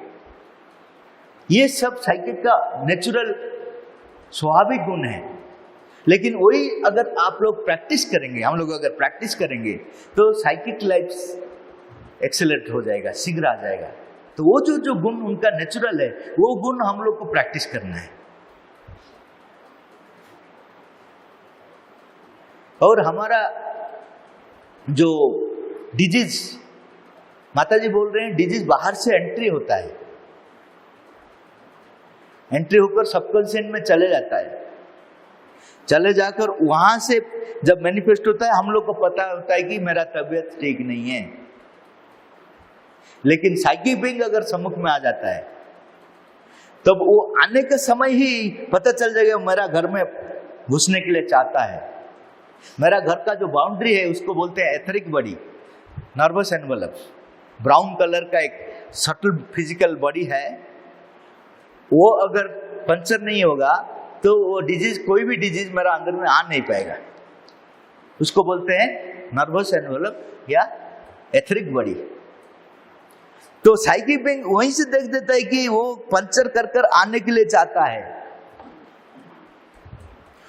ये सब साइकिल का नेचुरल स्वाभाविक गुण है। लेकिन वही अगर आप लोग प्रैक्टिस करेंगे, हम लोग अगर प्रैक्टिस करेंगे, तो साइकिक लाइफ एक्सेलरेट हो जाएगा, शीघ्र आ जाएगा। तो वो जो गुण उनका नेचुरल है, वो गुण हम लोग को प्रैक्टिस करना है। और हमारा जो डिजीज, माता जी बोल रहे हैं, डिजीज बाहर से एंट्री होता है, एंट्री होकर सबकॉन्शियस में चले जाता है, चले जाकर वहां से जब मैनिफेस्ट होता है, हम लोग को पता होता है कि मेरा तबीयत ठीक नहीं है। लेकिन साइकिक बीइंग अगर सम्मुख में आ जाता है, तब वो आने के समय ही पता चल जाएगा मेरा घर में घुसने के लिए चाहता है। मेरा घर का जो बाउंड्री है उसको बोलते हैं etheric body, nervous envelope, brown colour का एक सटल फिजिकल बॉडी है। वो अगर पंचर नहीं होगा तो वो डिजीज, कोई भी डिजीज मेरा अंदर में आ नहीं पाएगा। उसको बोलते हैं नर्वस एनवेलप या एथरिक बॉडी। तो साइकिक बीइंग वहीं से देख देता है कि वो पंचर कर कर आने के लिए चाहता है,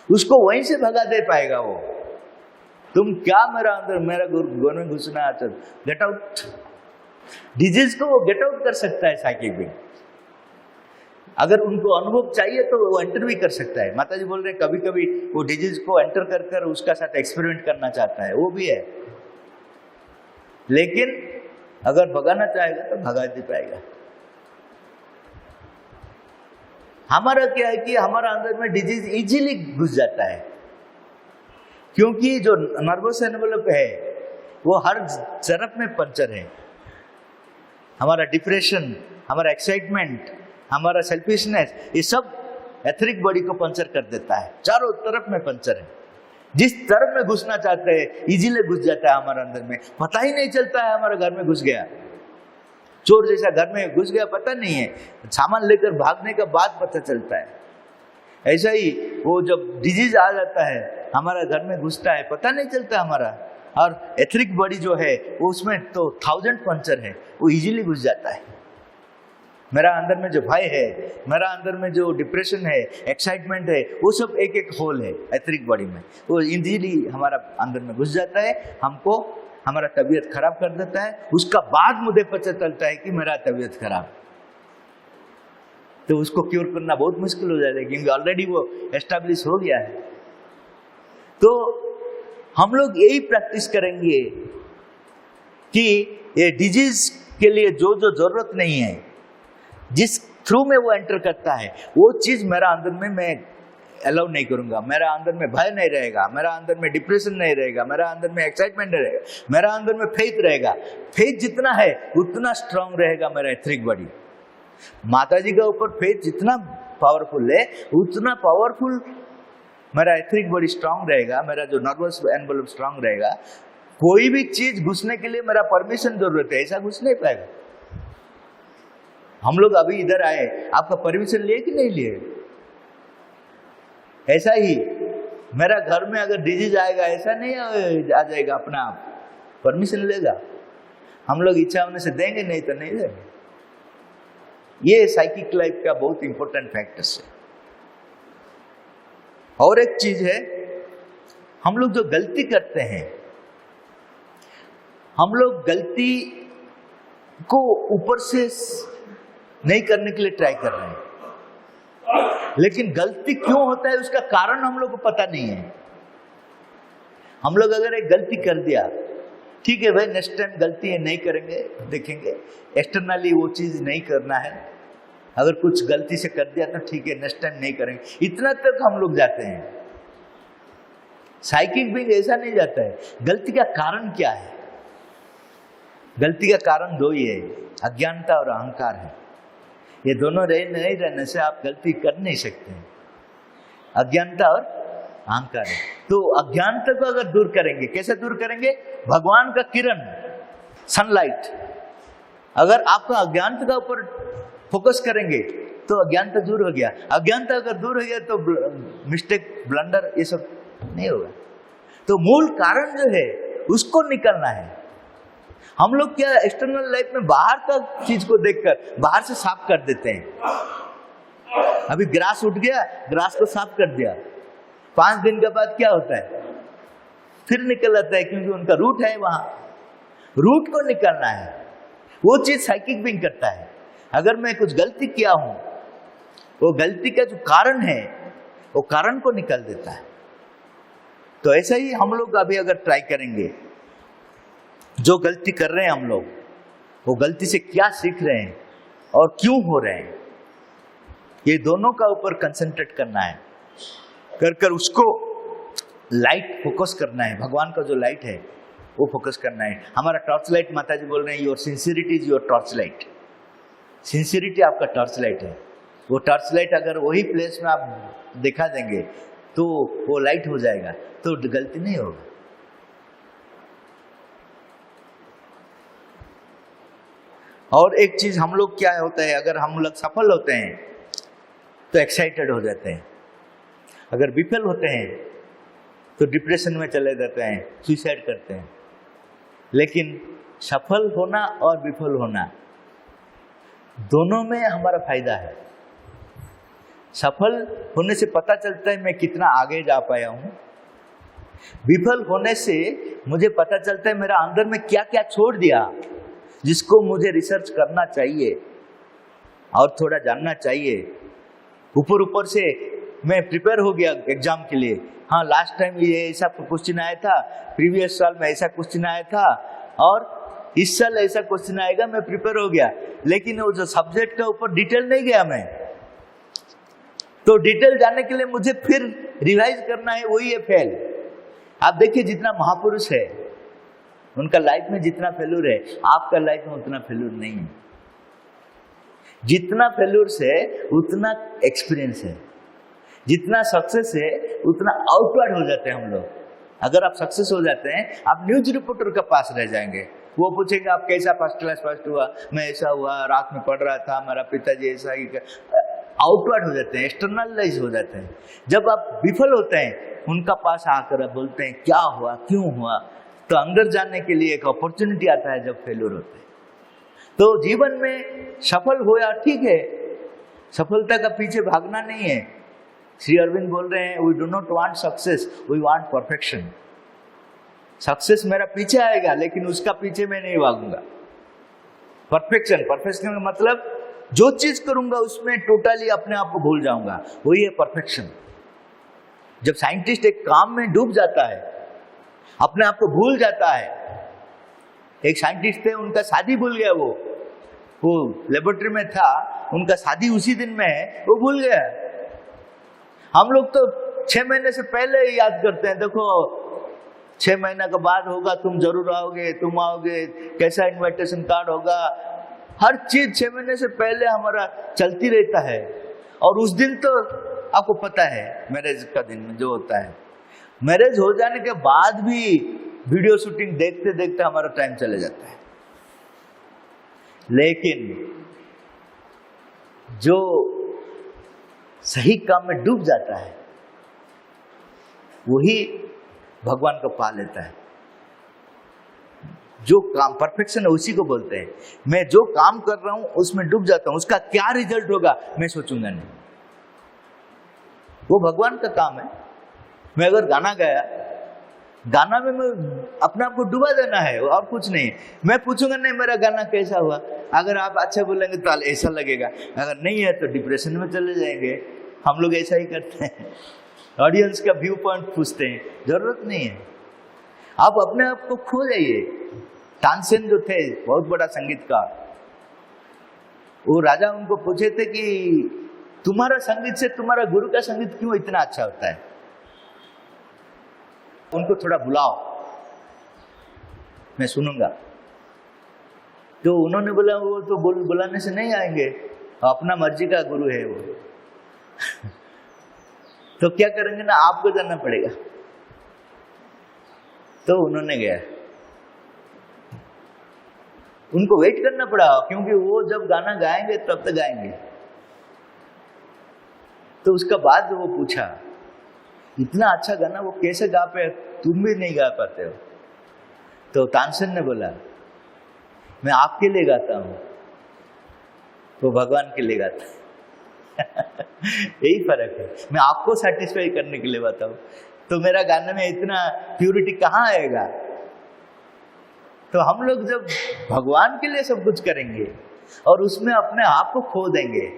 उसको वहीं से भगा दे पाएगा वो। तुम क्या मेरा अंदर, मेरा घर में घुसना है, चल गेट आउट। डिजीज को वो गेट आउट कर सकता है साइकिक बीइंग। अगर उनको अनुभव चाहिए तो वो एंटर भी कर सकता है। माता जी बोल रहे हैं कभी कभी वो डिजीज को एंटर कर कर उसका साथ एक्सपेरिमेंट करना चाहता है, वो भी है। लेकिन अगर भगाना चाहेगा तो भगा दे पाएगा। हमारा क्या है कि हमारा अंदर में डिजीज इजीली घुस जाता है, क्योंकि जो नर्वस एनवेलप है वो हर तरफ में पंचर है। हमारा डिप्रेशन, हमारा एक्साइटमेंट, हमारा सेल्फिशनेस, ये सब एथरिक बॉडी को पंचर कर देता है। चारों तरफ में पंचर है, जिस तरफ में घुसना चाहते हैं इजीली घुस जाता है हमारे अंदर में, पता ही नहीं चलता है हमारे घर में घुस गया। चोर जैसा घर में घुस गया, पता नहीं है, सामान लेकर भागने के बाद पता चलता है। ऐसा ही वो जब डिजीज आ जाता है हमारा घर में घुसता है, पता नहीं चलता हमारा। और एथरिक बॉडी जो है वो उसमें तो 1000 पंचर है, वो इजीली घुस जाता है। मेरा अंदर में जो भय है, मेरा अंदर में जो डिप्रेशन है, एक्साइटमेंट है, वो सब एक एक होल है एथरिक बॉडी में, वो इजीली हमारा अंदर में घुस जाता है, हमको हमारा तबीयत खराब कर देता है। उसका बाद मुझे पता चलता है कि मेरा तबीयत खराब, तो उसको क्योर करना बहुत मुश्किल हो जाएगा, क्योंकि ऑलरेडी वो एस्टैब्लिश हो गया है। तो हम लोग यही प्रैक्टिस करेंगे कि ये डिजीज के लिए जो जो जरूरत नहीं है, जिस थ्रू में वो एंटर करता है, वो चीज मेरा अंदर में मैं अलाउ नहीं करूंगा। मेरा अंदर में भय नहीं रहेगा, मेरा अंदर में डिप्रेशन नहीं रहेगा, मेरा अंदर में एक्साइटमेंट नहीं रहेगा, मेरा अंदर में फेथ रहेगा। फेथ जितना है उतना स्ट्रांग रहेगा मेरा एथरिक बॉडी। माता जी का ऊपर फेथ जितना पावरफुल है, उतना पावरफुल मेरा एथरिक बॉडी स्ट्रांग रहेगा, मेरा जो नर्वस एनवेलप स्ट्रांग रहेगा। कोई भी चीज घुसने के लिए मेरा परमिशन जरूरत है, ऐसा घुस नहीं पाएगा। हम लोग अभी इधर आए, आपका परमिशन लिए कि नहीं लिए? ऐसा ही मेरा घर में अगर डिजीज आएगा, ऐसा नहीं आ जाएगा अपना आप, परमिशन लेगा। हम लोग इच्छा होने से देंगे, नहीं तो नहीं देंगे। ये साइकिक लाइफ का बहुत इंपॉर्टेंट फैक्टर्स है। और एक चीज है, हम लोग जो गलती करते हैं, हम लोग गलती को ऊपर से नहीं करने के लिए ट्राई कर रहे हैं, लेकिन गलती क्यों होता है उसका कारण हम लोग को पता नहीं है। हम लोग अगर एक गलती कर दिया, ठीक है भाई, नेक्स्ट टाइम गलती है नहीं करेंगे, देखेंगे, एक्सटर्नली वो चीज नहीं करना है। अगर कुछ गलती से कर दिया तो ठीक है, नेक्स्ट टाइम नहीं करेंगे, इतना तक हम लोग जाते हैं। साइकिक बीइंग ऐसा नहीं जाता है। गलती का कारण क्या है? गलती का कारण दो ही है, अज्ञानता और अहंकार है। ये दोनों नहीं रहने से आप गलती कर नहीं सकते हैं। अज्ञानता और अहंकार है। तो अज्ञानता को अगर दूर करेंगे, कैसे दूर करेंगे? भगवान का किरण, सनलाइट, अगर आपका अज्ञानता का ऊपर फोकस करेंगे तो अज्ञानता दूर हो गया। अज्ञानता अगर दूर हो गया तो मिस्टेक, ब्लंडर, ये सब नहीं होगा। तो मूल कारण जो है उसको निकलना है। हम लोग क्या एक्सटर्नल लाइफ में बाहर का चीज को देखकर बाहर से साफ कर देते हैं। अभी ग्रास उठ गया, ग्रास को साफ कर दिया, 5 दिन के बाद क्या होता है? फिर निकल आता है, क्योंकि उनका रूट है वहां। रूट को निकलना है, वो चीज साइकिक बीइंग करता है। अगर मैं कुछ गलती किया हूं, वो गलती का जो कारण है वो कारण को निकाल देता है। तो ऐसा ही हम लोग अभी अगर ट्राई करेंगे, जो गलती कर रहे हैं हम लोग, वो गलती से क्या सीख रहे हैं और क्यों हो रहे हैं, ये दोनों का ऊपर कंसंट्रेट करना है। कर उसको लाइट फोकस करना है। भगवान का जो लाइट है वो फोकस करना है। हमारा टॉर्च लाइट, माता जी बोल रहे हैं, your sincerity is your torch light. Sincerity आपका टॉर्च लाइट है। वो टॉर्च लाइट अगर वही प्लेस में आप दिखा देंगे तो वो लाइट हो जाएगा, तो गलती नहीं होगा। और एक चीज हम लोग क्या होता है, अगर हम लोग सफल होते हैं तो एक्साइटेड हो जाते हैं, अगर विफल होते हैं तो डिप्रेशन में चले जाते हैं, सुसाइड करते हैं। लेकिन सफल होना और विफल होना दोनों में हमारा फायदा है। सफल होने से पता चलता है मैं कितना आगे जा पाया हूं, विफल होने से मुझे पता चलता है मेरा अंदर में क्या क्या छोड़ दिया, जिसको मुझे रिसर्च करना चाहिए और थोड़ा जानना चाहिए। ऊपर से मैं प्रिपेयर हो गया एग्जाम के लिए, हाँ लास्ट टाइम ये ऐसा क्वेश्चन आया था, प्रीवियस साल में ऐसा क्वेश्चन आया था, और इस साल ऐसा क्वेश्चन आएगा, मैं प्रिपेयर हो गया। लेकिन वो जो सब्जेक्ट का ऊपर डिटेल नहीं गया मैं, तो डिटेल जानने के लिए मुझे फिर रिवाइज करना है, वही है फेल। आप देखिए जितना महापुरुष है उनका लाइफ में जितना फेल्यूर है, आपका लाइफ में उतना फेल्यूर नहीं है। जितना फेल्यूर्स है उतना एक्सपीरियंस है, जितना सक्सेस है उतना आउटवर्ड हो जाते हैं हम लोग। अगर आप सक्सेस हो जाते हैं, आप न्यूज रिपोर्टर के पास रह जाएंगे, वो पूछेंगे आप कैसा फर्स्ट क्लास फर्स्ट हुआ, मैं ऐसा हुआ, रात में पढ़ रहा था, मेरा पिताजी ऐसा ही। आउटवर्ड हो जाते हैं, एक्सटर्नलाइज हो जाते हैं। जब आप विफल होते हैं, उनका पास आकर आप बोलते हैं क्या हुआ, क्यों हुआ, तो अंदर जानने के लिए एक अपॉर्चुनिटी आता है जब फेल्यूर होते हैं। तो जीवन में सफल हो या ठीक है, सफलता का पीछे भागना नहीं है। श्री अरविंद बोल रहे हैं, we do not want success, we want perfection. Success मेरा पीछे आएगा, लेकिन उसका पीछे मैं नहीं भागूंगा। परफेक्शन का मतलब जो चीज करूंगा उसमें टोटली अपने आप को भूल जाऊंगा, वही है परफेक्शन। जब साइंटिस्ट एक काम में डूब जाता है, अपने आप को भूल जाता है। एक साइंटिस्ट थे, उनका शादी भूल गया, वो लेबोरेटरी में था, उनका शादी उसी दिन में है, वो भूल गया। हम लोग तो 6 महीने से पहले ही याद करते हैं, देखो 6 महीने के बाद होगा, तुम जरूर आओगे, तुम आओगे, कैसा इनविटेशन कार्ड होगा, हर चीज 6 महीने से पहले हमारा चलती रहता है। और उस दिन तो आपको पता है मैरिज का दिन जो होता है, मैरिज हो जाने के बाद भी वीडियो शूटिंग देखते देखते हमारा टाइम चले जाता है। लेकिन जो सही काम में डूब जाता है वही भगवान को पा लेता है। जो काम परफेक्शन है उसी को बोलते हैं। मैं जो काम कर रहा हूं उसमें डूब जाता हूं, उसका क्या रिजल्ट होगा मैं सोचूंगा नहीं, वो भगवान का काम है। मैं अगर गाना गाया, गाना में मैं अपने आप को डुबा देना है और कुछ नहीं। मैं पूछूंगा नहीं मेरा गाना कैसा हुआ, अगर आप अच्छा बोलेंगे तो ऐसा लगेगा, अगर नहीं है तो डिप्रेशन में चले जाएंगे। हम लोग ऐसा ही करते हैं, ऑडियंस का व्यू पॉइंट पूछते हैं, जरूरत नहीं है। आप अपने आप को खो जाइए। तानसेन जो थे बहुत बड़ा संगीतकार, वो राजा उनको पूछे थे कि तुम्हारा संगीत से तुम्हारा गुरु का संगीत क्यों इतना अच्छा होता है, उनको थोड़ा बुलाओ मैं सुनूंगा। तो उन्होंने बोला वो तो बुलाने से नहीं आएंगे, अपना मर्जी का गुरु है वो तो क्या करेंगे ना, आपको जाना पड़ेगा। तो उन्होंने गया, उनको वेट करना पड़ा क्योंकि वो जब गाना गाएंगे तब तक गाएंगे। तो उसका बाद वो पूछा इतना अच्छा गाना वो कैसे गा पाए, तुम भी नहीं गा पाते हो। तो तानसेन ने बोला मैं आपके लिए गाता हूं, वो भगवान के लिए गाता यही फर्क है। मैं आपको सेटिस्फाई करने के लिए गाता हूं, तो मेरा गाने में इतना प्यूरिटी कहाँ आएगा। तो हम लोग जब भगवान के लिए सब कुछ करेंगे और उसमें अपने आप को खो देंगे,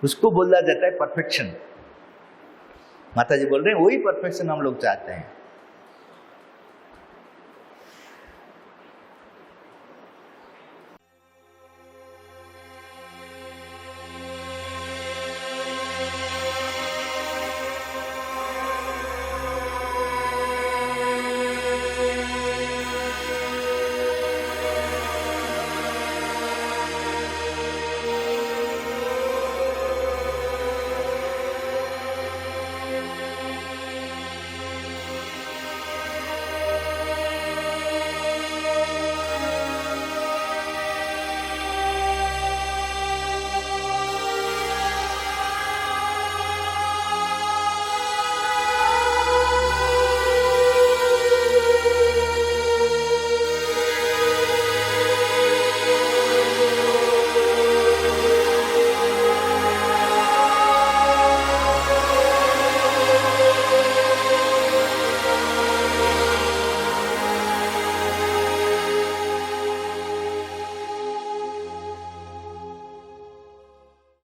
उसको बोला जाता है परफेक्शन। माता जी बोल रहे हैं वही परफेक्शन हम लोग चाहते हैं।